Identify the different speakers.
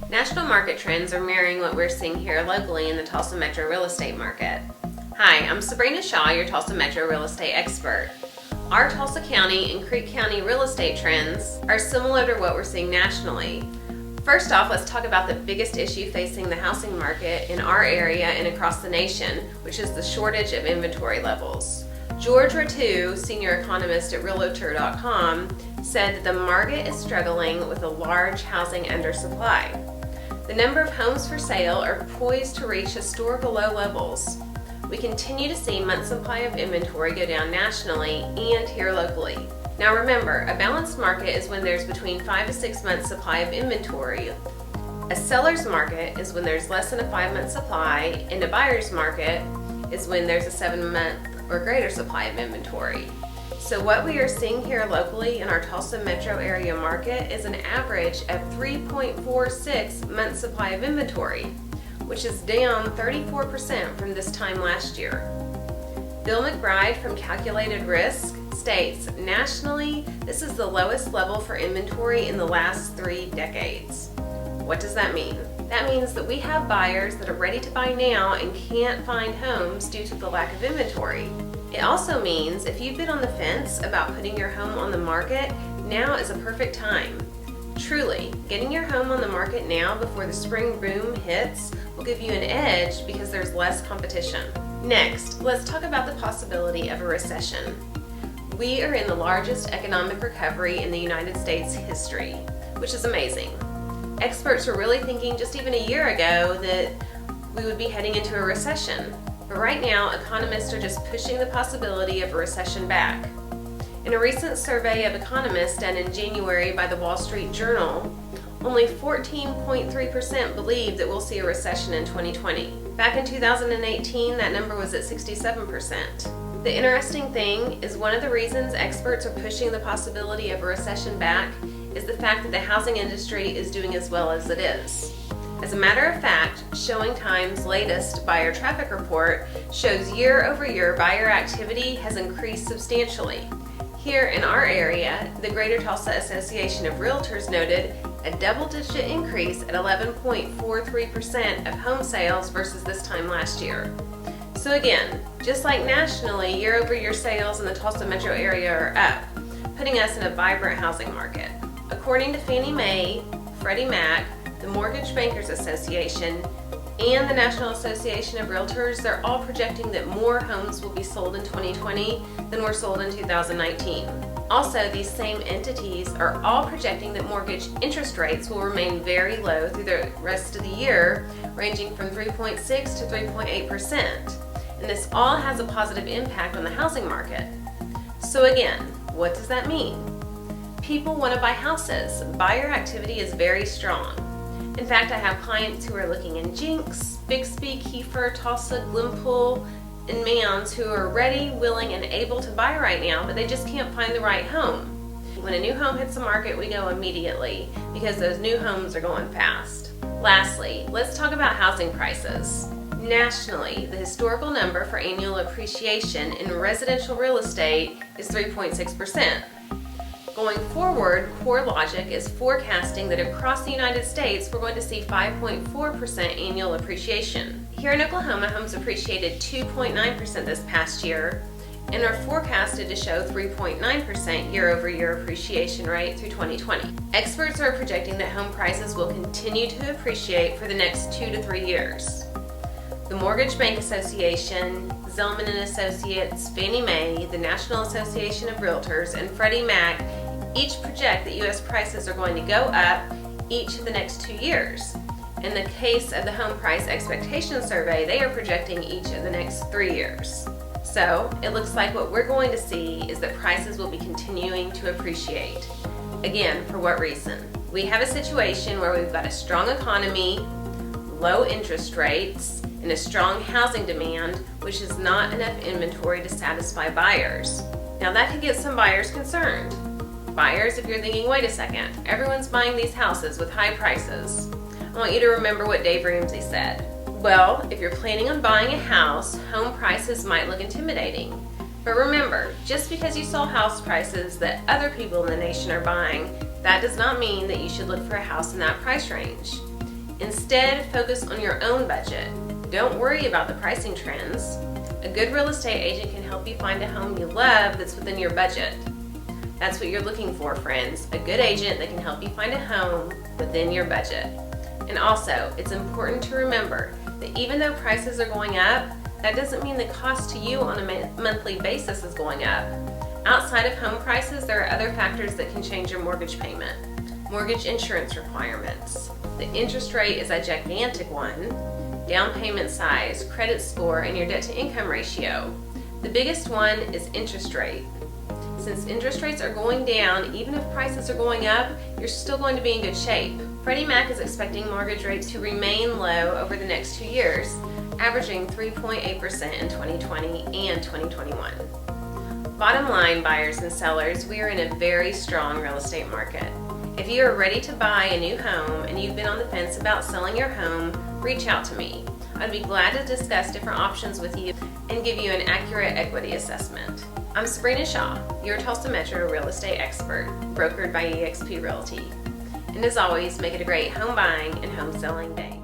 Speaker 1: National market trends are mirroring what we're seeing here locally in the Tulsa Metro real estate market. Hi, I'm Sabrina Shaw, your Tulsa Metro real estate expert. Our Tulsa County and Creek County real estate trends are similar to what we're seeing nationally. First off, let's talk about the biggest issue facing the housing market in our area and across the nation, which is the shortage of inventory levels. George Ratu, senior economist at Realtor.com, said that the market is struggling with a large housing undersupply. The number of homes for sale are poised to reach historical low levels. We continue to see months supply of inventory go down nationally and here locally. Now remember, a balanced market is when there's between 5 to 6 months supply of inventory. A seller's market is when there's less than a 5-month supply, and a buyer's market is when there's a 7-month or greater supply of inventory. So what we are seeing here locally in our Tulsa metro area market is an average of 3.46 months supply of inventory, which is down 34% from this time last year. Bill McBride from Calculated Risk states, nationally, this is the lowest level for inventory in the last 3 decades. What does that mean? That means that we have buyers that are ready to buy now and can't find homes due to the lack of inventory. It also means if you've been on the fence about putting your home on the market, now is a perfect time. Truly, getting your home on the market now before the spring boom hits will give you an edge because there's less competition. Next, let's talk about the possibility of a recession. We are in the largest economic recovery in the United States history, which is amazing. Experts were really thinking just even a year ago that we would be heading into a recession. But right now, economists are just pushing the possibility of a recession back. In a recent survey of economists done in January by the Wall Street Journal, only 14.3% believe that we'll see a recession in 2020. Back in 2018, that number was at 67%. The interesting thing is one of the reasons experts are pushing the possibility of a recession back is the fact that the housing industry is doing as well as it is. As a matter of fact, ShowingTime's latest buyer traffic report shows year-over-year buyer activity has increased substantially. Here in our area, the Greater Tulsa Association of Realtors noted a double-digit increase at 11.43% of home sales versus this time last year. So again, just like nationally, year-over-year sales in the Tulsa metro area are up, putting us in a vibrant housing market. According to Fannie Mae, Freddie Mac, the Mortgage Bankers Association, and the National Association of Realtors, they're all projecting that more homes will be sold in 2020 than were sold in 2019. Also, these same entities are all projecting that mortgage interest rates will remain very low through the rest of the year, ranging from 3.6 to 3.8%. And this all has a positive impact on the housing market. So again, what does that mean? People want to buy houses. Buyer activity is very strong. In fact, I have clients who are looking in Jinx, Bixby, Kiefer, Tulsa, Glenpool, and Mounds who are ready, willing, and able to buy right now, but they just can't find the right home. When a new home hits the market, we go immediately because those new homes are going fast. Lastly, let's talk about housing prices. Nationally, the historical number for annual appreciation in residential real estate is 3.6%. Going forward, CoreLogic is forecasting that across the United States, we're going to see 5.4% annual appreciation. Here in Oklahoma, homes appreciated 2.9% this past year and are forecasted to show 3.9% year-over-year appreciation rate through 2020. Experts are projecting that home prices will continue to appreciate for the next 2 to 3 years. The Mortgage Bank Association, Zelman & Associates, Fannie Mae, the National Association of Realtors, and Freddie Mac each project that U.S. prices are going to go up each of the next 2 years. In the case of the Home Price Expectation Survey, they are projecting each of the next 3 years. So it looks like what we're going to see is that prices will be continuing to appreciate. Again, for what reason? We have a situation where we've got a strong economy, low interest rates, and a strong housing demand, which is not enough inventory to satisfy buyers. Now that could get some buyers concerned. Buyers, if you're thinking, wait a second, everyone's buying these houses with high prices. I want you to remember what Dave Ramsey said. Well, if you're planning on buying a house, home prices might look intimidating. But remember, just because you saw house prices that other people in the nation are buying, that does not mean that you should look for a house in that price range. Instead, focus on your own budget. Don't worry about the pricing trends. A good real estate agent can help you find a home you love that's within your budget. That's what you're looking for, friends. A good agent that can help you find a home within your budget. And also, it's important to remember that even though prices are going up, that doesn't mean the cost to you on a monthly basis is going up. Outside of home prices, there are other factors that can change your mortgage payment. Mortgage insurance requirements. The interest rate is a gigantic one. Down payment size, credit score, and your debt to income ratio. The biggest one is interest rate. Since interest rates are going down, even if prices are going up, you're still going to be in good shape. Freddie Mac is expecting mortgage rates to remain low over the next 2 years, averaging 3.8% in 2020 and 2021. Bottom line, buyers and sellers, we are in a very strong real estate market. If you are ready to buy a new home and you've been on the fence about selling your home, reach out to me. I'd be glad to discuss different options with you and give you an accurate equity assessment. I'm Sabrina Shaw, your Tulsa Metro real estate expert, brokered by eXp Realty. And as always, make it a great home buying and home selling day.